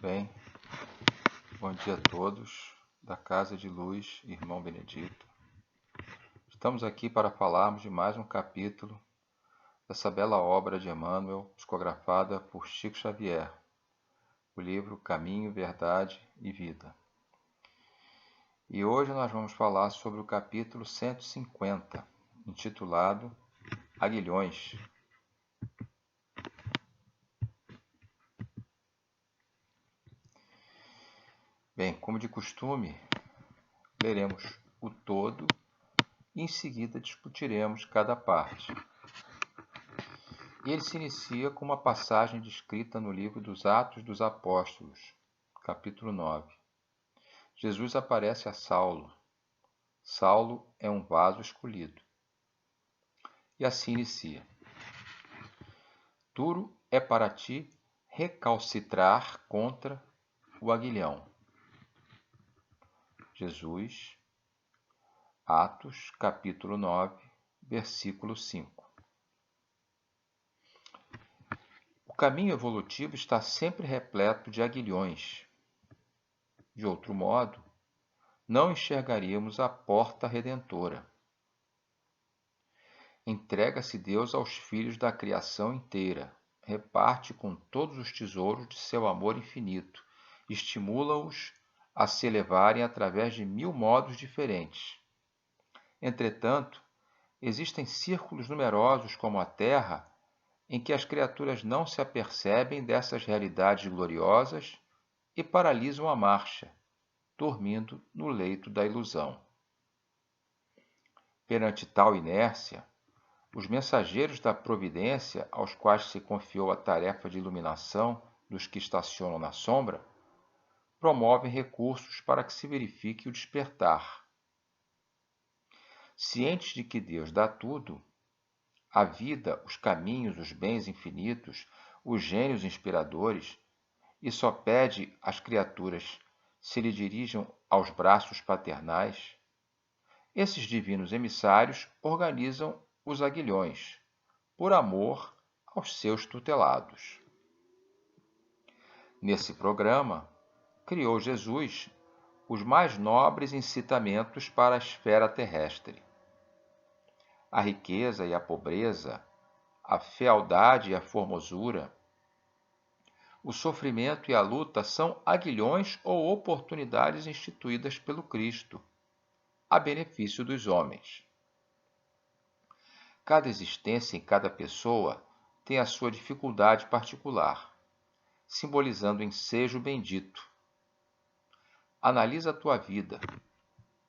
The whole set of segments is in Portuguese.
Bem, bom dia a todos da Casa de Luz, irmão Benedito. Estamos aqui para falarmos de mais um capítulo dessa bela obra de Emmanuel, psicografada por Chico Xavier, o livro Caminho, Verdade e Vida. E hoje nós vamos falar sobre o capítulo 150, intitulado Aguilhões. Bem, como de costume, leremos o todo e em seguida discutiremos cada parte. E ele se inicia com uma passagem descrita no livro dos Atos dos Apóstolos, capítulo 9. Jesus aparece a Saulo. Saulo é um vaso escolhido. E assim inicia. Duro é para ti recalcitrar contra o aguilhão. Jesus, Atos, capítulo 9, versículo 5. O caminho evolutivo está sempre repleto de aguilhões. De outro modo, não enxergaríamos a porta redentora. Entrega-se Deus aos filhos da criação inteira, reparte com todos os tesouros de seu amor infinito, estimula-os a se elevarem através de 1000 modos diferentes. Entretanto, existem círculos numerosos como a Terra, em que as criaturas não se apercebem dessas realidades gloriosas e paralisam a marcha, dormindo no leito da ilusão. Perante tal inércia, os mensageiros da providência, aos quais se confiou a tarefa de iluminação dos que estacionam na sombra, promovem recursos para que se verifique o despertar. Cientes de que Deus dá tudo, a vida, os caminhos, os bens infinitos, os gênios inspiradores, e só pede às criaturas se lhe dirijam aos braços paternais, esses divinos emissários organizam os aguilhões, por amor aos seus tutelados. Nesse programa, criou Jesus os mais nobres incitamentos para a esfera terrestre. A riqueza e a pobreza, a fealdade e a formosura, o sofrimento e a luta são aguilhões ou oportunidades instituídas pelo Cristo, a benefício dos homens. Cada existência em cada pessoa tem a sua dificuldade particular, simbolizando o ensejo bendito. Analisa a tua vida,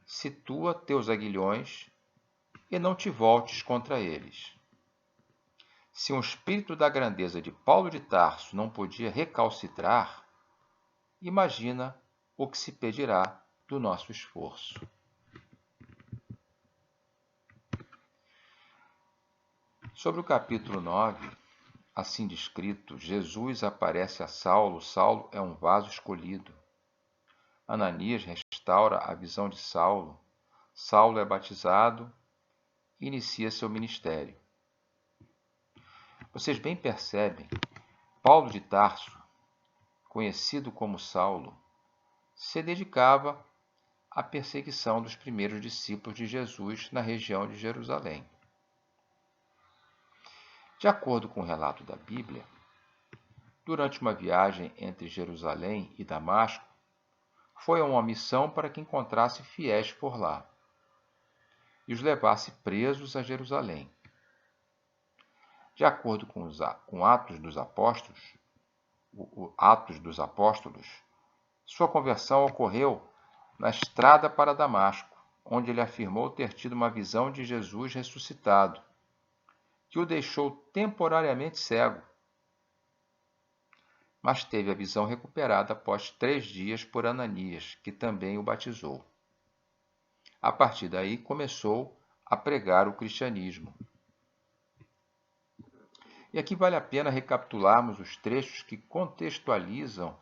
situa teus aguilhões e não te voltes contra eles. Se um espírito da grandeza de Paulo de Tarso não podia recalcitrar, imagina o que se pedirá do nosso esforço. Sobre o capítulo 9, assim descrito, Jesus aparece a Saulo. Saulo é um vaso escolhido. Ananias restaura a visão de Saulo. Saulo é batizado e inicia seu ministério. Vocês bem percebem, Paulo de Tarso, conhecido como Saulo, se dedicava à perseguição dos primeiros discípulos de Jesus na região de Jerusalém. De acordo com o relato da Bíblia, durante uma viagem entre Jerusalém e Damasco, foi uma missão para que encontrasse fiéis por lá e os levasse presos a Jerusalém. De acordo com Atos dos Apóstolos, sua conversão ocorreu na estrada para Damasco, onde ele afirmou ter tido uma visão de Jesus ressuscitado, que o deixou temporariamente cego, mas teve a visão recuperada após 3 dias por Ananias, que também o batizou. A partir daí começou a pregar o cristianismo. E aqui vale a pena recapitularmos os trechos que contextualizam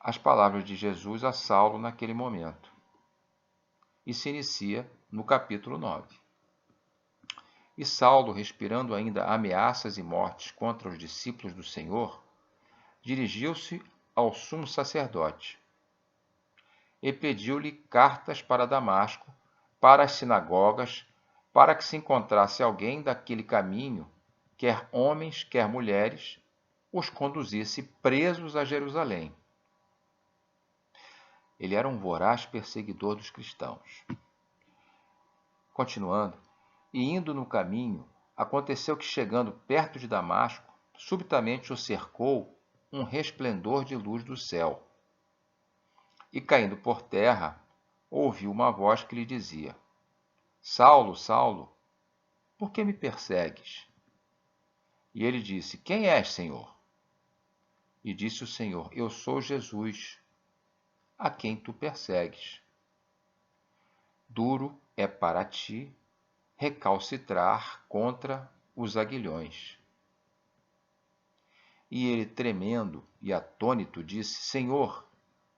as palavras de Jesus a Saulo naquele momento. E se inicia no capítulo 9. E Saulo, respirando ainda ameaças e mortes contra os discípulos do Senhor, dirigiu-se ao sumo sacerdote e pediu-lhe cartas para Damasco, para as sinagogas, para que se encontrasse alguém daquele caminho, quer homens, quer mulheres, os conduzisse presos a Jerusalém. Ele era um voraz perseguidor dos cristãos. Continuando, e indo no caminho, aconteceu que, chegando perto de Damasco, subitamente o cercou um resplendor de luz do céu. E, caindo por terra, ouviu uma voz que lhe dizia: Saulo, Saulo, por que me persegues? E ele disse: Quem és, Senhor? E disse o Senhor: Eu sou Jesus, a quem tu persegues. Duro é para ti recalcitrar contra os aguilhões. E ele, tremendo e atônito, disse: Senhor,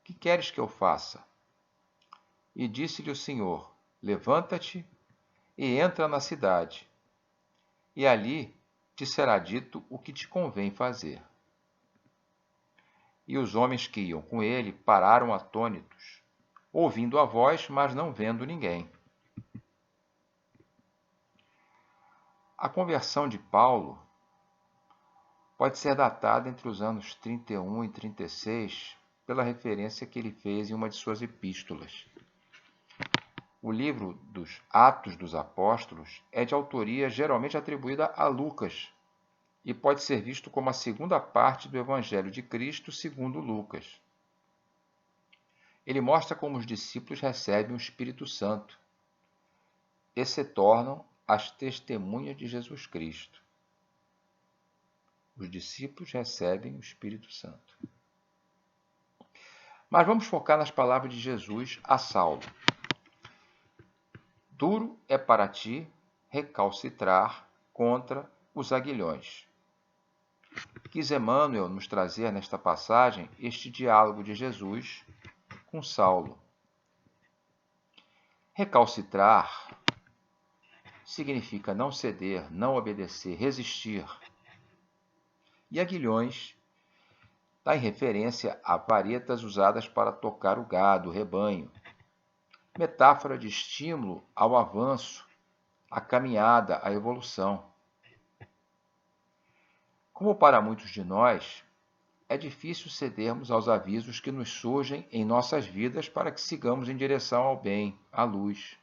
que queres que eu faça? E disse-lhe o Senhor: Levanta-te e entra na cidade, e ali te será dito o que te convém fazer. E os homens que iam com ele pararam atônitos, ouvindo a voz, mas não vendo ninguém. A conversão de Paulo pode ser datada entre os anos 31 e 36, pela referência que ele fez em uma de suas epístolas. O livro dos Atos dos Apóstolos é de autoria geralmente atribuída a Lucas e pode ser visto como a segunda parte do Evangelho de Cristo segundo Lucas. Ele mostra como os discípulos recebem o Espírito Santo e se tornam as testemunhas de Jesus Cristo. Os discípulos recebem o Espírito Santo. Mas vamos focar nas palavras de Jesus a Saulo. Duro é para ti recalcitrar contra os aguilhões. Quis Emmanuel nos trazer nesta passagem este diálogo de Jesus com Saulo. Recalcitrar significa não ceder, não obedecer, resistir. E aguilhões dá em referência a varetas usadas para tocar o gado, o rebanho. Metáfora de estímulo ao avanço, à caminhada, à evolução. Como para muitos de nós, é difícil cedermos aos avisos que nos surgem em nossas vidas para que sigamos em direção ao bem, à luz.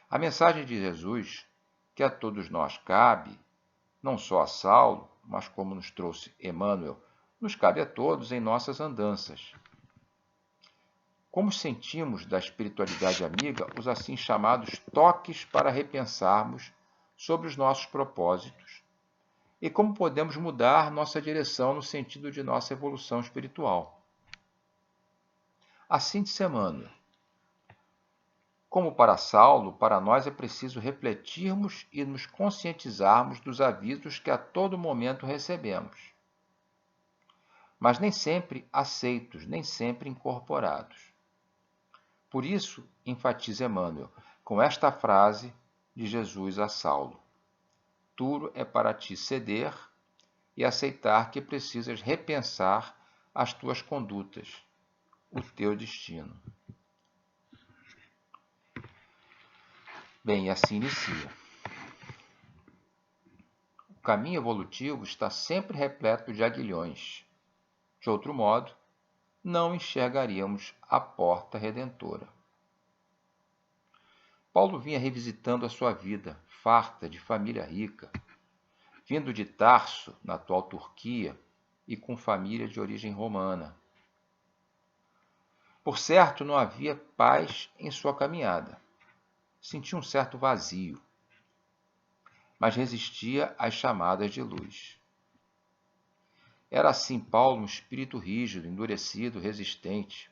A mensagem de Jesus, que a todos nós cabe, não só a Saulo, mas como nos trouxe Emmanuel, nos cabe a todos em nossas andanças. Como sentimos da espiritualidade amiga os assim chamados toques para repensarmos sobre os nossos propósitos e como podemos mudar nossa direção no sentido de nossa evolução espiritual. Assim disse Emmanuel. Como para Saulo, para nós é preciso refletirmos e nos conscientizarmos dos avisos que a todo momento recebemos, mas nem sempre aceitos, nem sempre incorporados. Por isso, enfatiza Emmanuel com esta frase de Jesus a Saulo: Duro é para ti ceder e aceitar que precisas repensar as tuas condutas, o teu destino. Bem, e assim inicia. O caminho evolutivo está sempre repleto de aguilhões. De outro modo, não enxergaríamos a porta redentora. Paulo vinha revisitando a sua vida, farta de família rica, vindo de Tarso, na atual Turquia, e com família de origem romana. Por certo, não havia paz em sua caminhada. Sentia um certo vazio, mas resistia às chamadas de luz. Era assim Paulo, um espírito rígido, endurecido, resistente.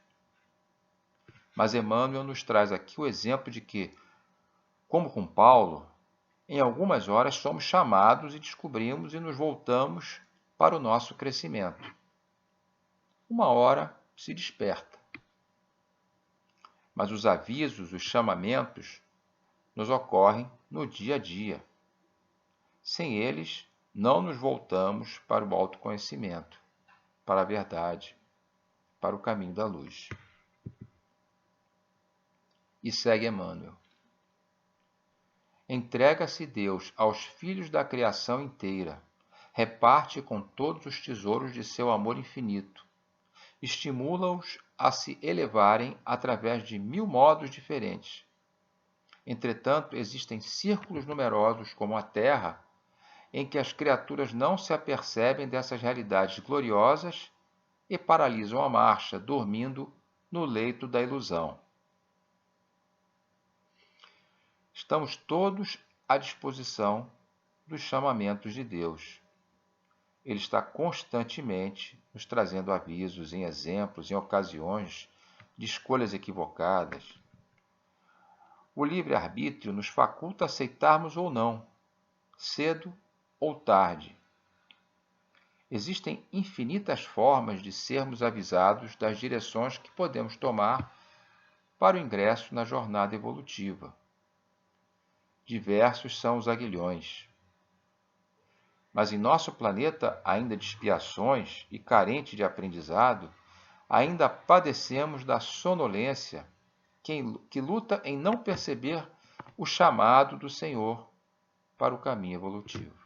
Mas Emmanuel nos traz aqui o exemplo de que, como com Paulo, em algumas horas somos chamados e descobrimos e nos voltamos para o nosso crescimento. Uma hora se desperta. Mas os avisos, os chamamentos, nos ocorrem no dia a dia. Sem eles, não nos voltamos para o autoconhecimento. para a verdade, para o caminho da luz. E segue Emmanuel. Entrega-se Deus aos filhos da criação inteira, reparte com todos os tesouros de seu amor infinito, estimula-os a se elevarem através de 1000 modos diferentes. Entretanto, existem círculos numerosos, como a Terra, em que as criaturas não se apercebem dessas realidades gloriosas e paralisam a marcha, dormindo no leito da ilusão. Estamos todos à disposição dos chamamentos de Deus. Ele está constantemente nos trazendo avisos, em exemplos, em ocasiões de escolhas equivocadas. O livre-arbítrio nos faculta aceitarmos ou não, cedo ou tarde. Existem infinitas formas de sermos avisados das direções que podemos tomar para o ingresso na jornada evolutiva. Diversos são os aguilhões. Mas em nosso planeta, ainda de expiações e carente de aprendizado, ainda padecemos da sonolência que luta em não perceber o chamado do Senhor para o caminho evolutivo.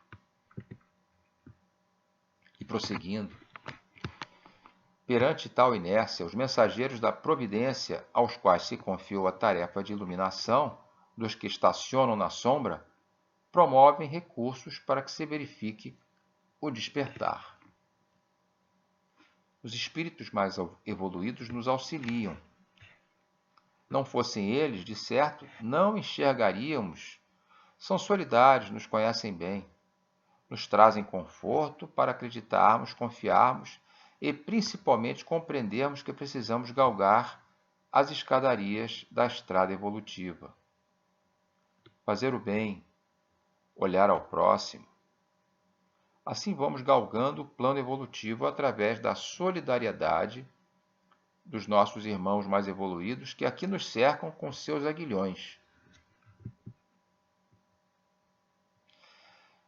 E prosseguindo, perante tal inércia, os mensageiros da providência, aos quais se confiou a tarefa de iluminação dos que estacionam na sombra, promovem recursos para que se verifique o despertar. Os espíritos mais evoluídos nos auxiliam. Não fossem eles, de certo, não enxergaríamos. São solidários, nos conhecem bem. Nos trazem conforto para acreditarmos, confiarmos e, principalmente, compreendermos que precisamos galgar as escadarias da estrada evolutiva. Fazer o bem, olhar ao próximo. Assim vamos galgando o plano evolutivo através da solidariedade dos nossos irmãos mais evoluídos que aqui nos cercam com seus aguilhões.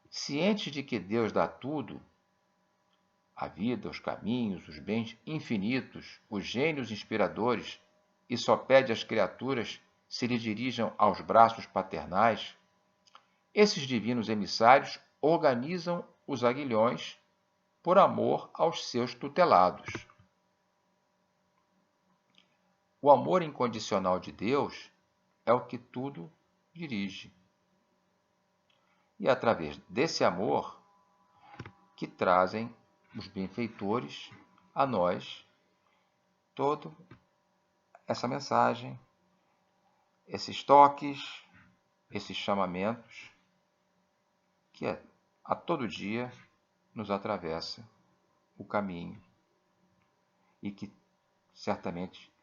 Cientes de que Deus dá tudo, a vida, os caminhos, os bens infinitos, os gênios inspiradores, e só pede às criaturas se lhe dirijam aos braços paternais, esses divinos emissários organizam os aguilhões por amor aos seus tutelados. O amor incondicional de Deus é o que tudo dirige. E é através desse amor que trazem os benfeitores a nós toda essa mensagem, esses toques, esses chamamentos que a todo dia nos atravessa o caminho e que certamente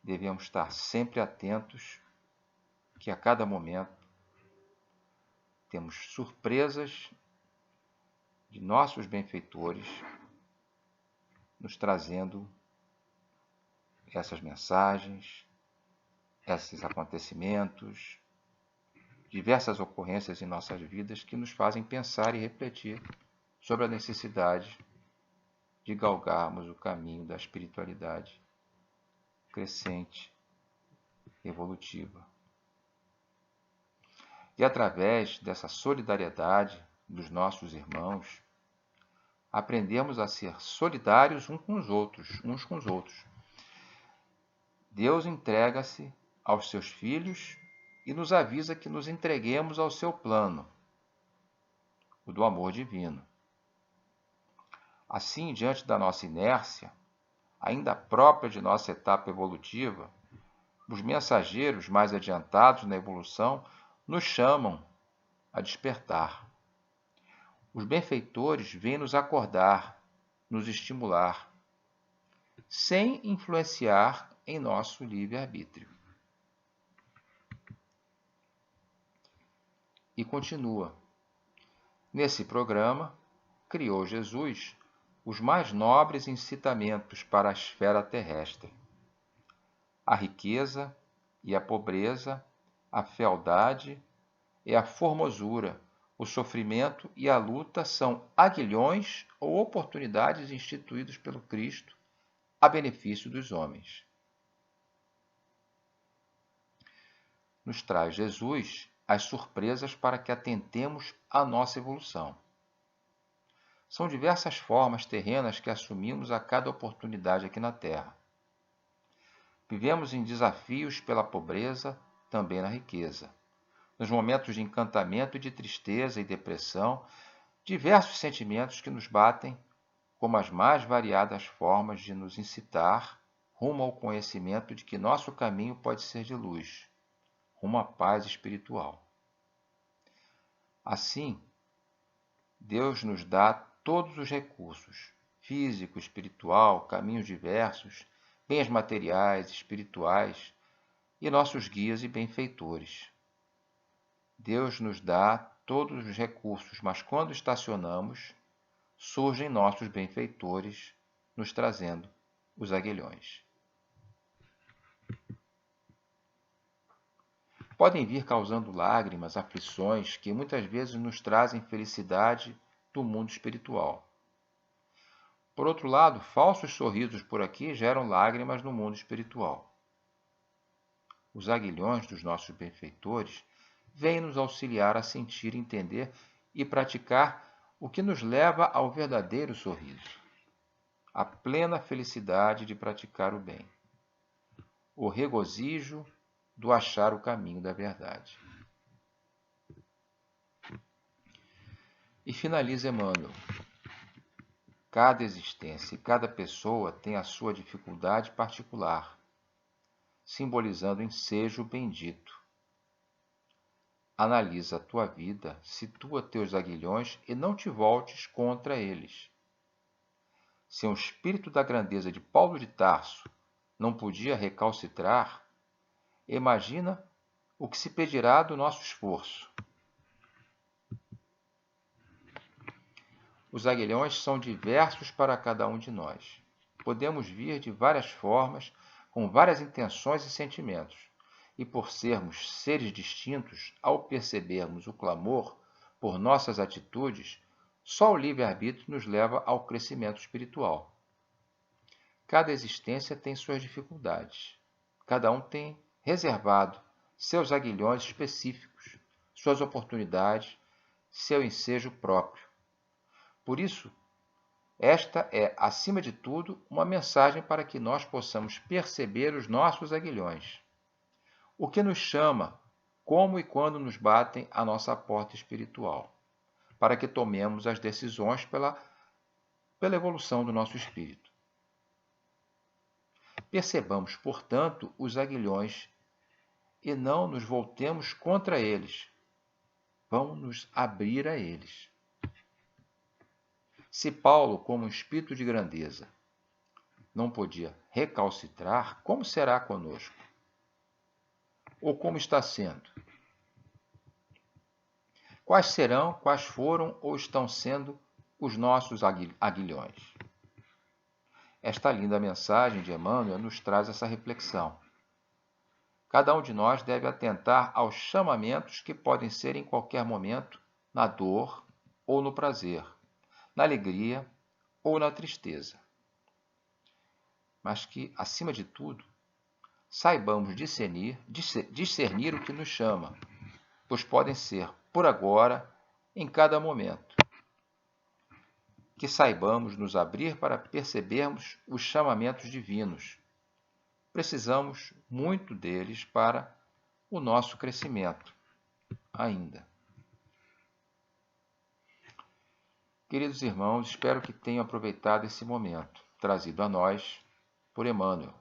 devemos estar sempre atentos, que a cada momento temos surpresas de nossos benfeitores nos trazendo essas mensagens, esses acontecimentos, diversas ocorrências em nossas vidas que nos fazem pensar e refletir sobre a necessidade de galgarmos o caminho da espiritualidade crescente, evolutiva. E através dessa solidariedade dos nossos irmãos, aprendemos a ser solidários uns com os outros. Deus entrega-se aos seus filhos e nos avisa que nos entreguemos ao seu plano, o do amor divino. Assim, diante da nossa inércia, ainda própria de nossa etapa evolutiva, os mensageiros mais adiantados na evolução nos chamam a despertar. Os benfeitores vêm nos acordar, nos estimular, sem influenciar em nosso livre-arbítrio. E continua. Nesse programa, criou Jesus os mais nobres incitamentos para a esfera terrestre. A riqueza e a pobreza, a fealdade e a formosura O sofrimento e a luta são aguilhões ou oportunidades instituídos pelo Cristo a benefício dos homens. Nos traz Jesus as surpresas para que atentemos à nossa evolução. São diversas formas terrenas que assumimos a cada oportunidade aqui na Terra. Vivemos em desafios pela pobreza, também na riqueza. Nos momentos de encantamento e de tristeza e depressão, diversos sentimentos que nos batem como as mais variadas formas de nos incitar rumo ao conhecimento de que nosso caminho pode ser de luz, rumo à paz espiritual. Assim, Deus nos dá todos os recursos, físico, espiritual, caminhos diversos, bens materiais, espirituais e nossos guias e benfeitores. Deus nos dá todos os recursos, mas quando estacionamos, surgem nossos benfeitores, nos trazendo os aguilhões. Podem vir causando lágrimas, aflições, que muitas vezes nos trazem felicidade do mundo espiritual. Por outro lado, falsos sorrisos por aqui geram lágrimas no mundo espiritual. Os aguilhões dos nossos benfeitores vêm nos auxiliar a sentir, entender e praticar o que nos leva ao verdadeiro sorriso, a plena felicidade de praticar o bem, o regozijo do achar o caminho da verdade. E finaliza Emmanuel. Cada existência e cada pessoa tem a sua dificuldade particular, simbolizando o ensejo bendito. Analisa a tua vida, situa teus aguilhões e não te voltes contra eles. Se um espírito da grandeza de Paulo de Tarso não podia recalcitrar, imagina o que se pedirá do nosso esforço. Os aguilhões são diversos para cada um de nós. Podemos vir de várias formas, com várias intenções e sentimentos. E por sermos seres distintos, ao percebermos o clamor por nossas atitudes, só o livre-arbítrio nos leva ao crescimento espiritual. Cada existência tem suas dificuldades. Cada um tem reservado seus aguilhões específicos, suas oportunidades, seu ensejo próprio. Por isso, esta é, acima de tudo, uma mensagem para que nós possamos perceber os nossos aguilhões. O que nos chama, como e quando nos batem à nossa porta espiritual, para que tomemos as decisões pela evolução do nosso espírito. Percebamos, portanto, os aguilhões e não nos voltemos contra eles. Vamos nos abrir a eles. Se Paulo, como um espírito de grandeza, não podia recalcitrar, como será conosco? Ou como está sendo? Quais serão, quais foram ou estão sendo os nossos aguilhões? Esta linda mensagem de Emmanuel nos traz essa reflexão. Cada um de nós deve atentar aos chamamentos que podem ser em qualquer momento, na dor ou no prazer, na alegria ou na tristeza. Mas que, acima de tudo, saibamos discernir o que nos chama, pois podem ser por agora, em cada momento. Que saibamos nos abrir para percebermos os chamamentos divinos. Precisamos muito deles para o nosso crescimento, ainda. Queridos irmãos, espero que tenham aproveitado esse momento, trazido a nós por Emmanuel.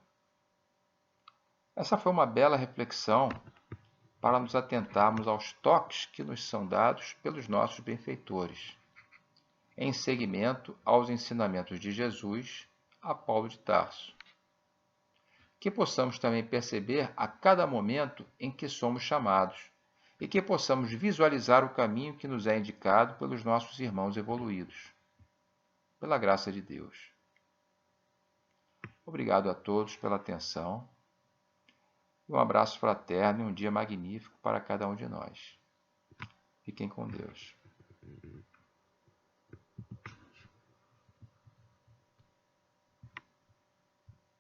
Essa foi uma bela reflexão para nos atentarmos aos toques que nos são dados pelos nossos benfeitores, em seguimento aos ensinamentos de Jesus a Paulo de Tarso. Que possamos também perceber a cada momento em que somos chamados e que possamos visualizar o caminho que nos é indicado pelos nossos irmãos evoluídos. Pela graça de Deus. Obrigado a todos pela atenção. Um abraço fraterno e um dia magnífico para cada um de nós. Fiquem com Deus.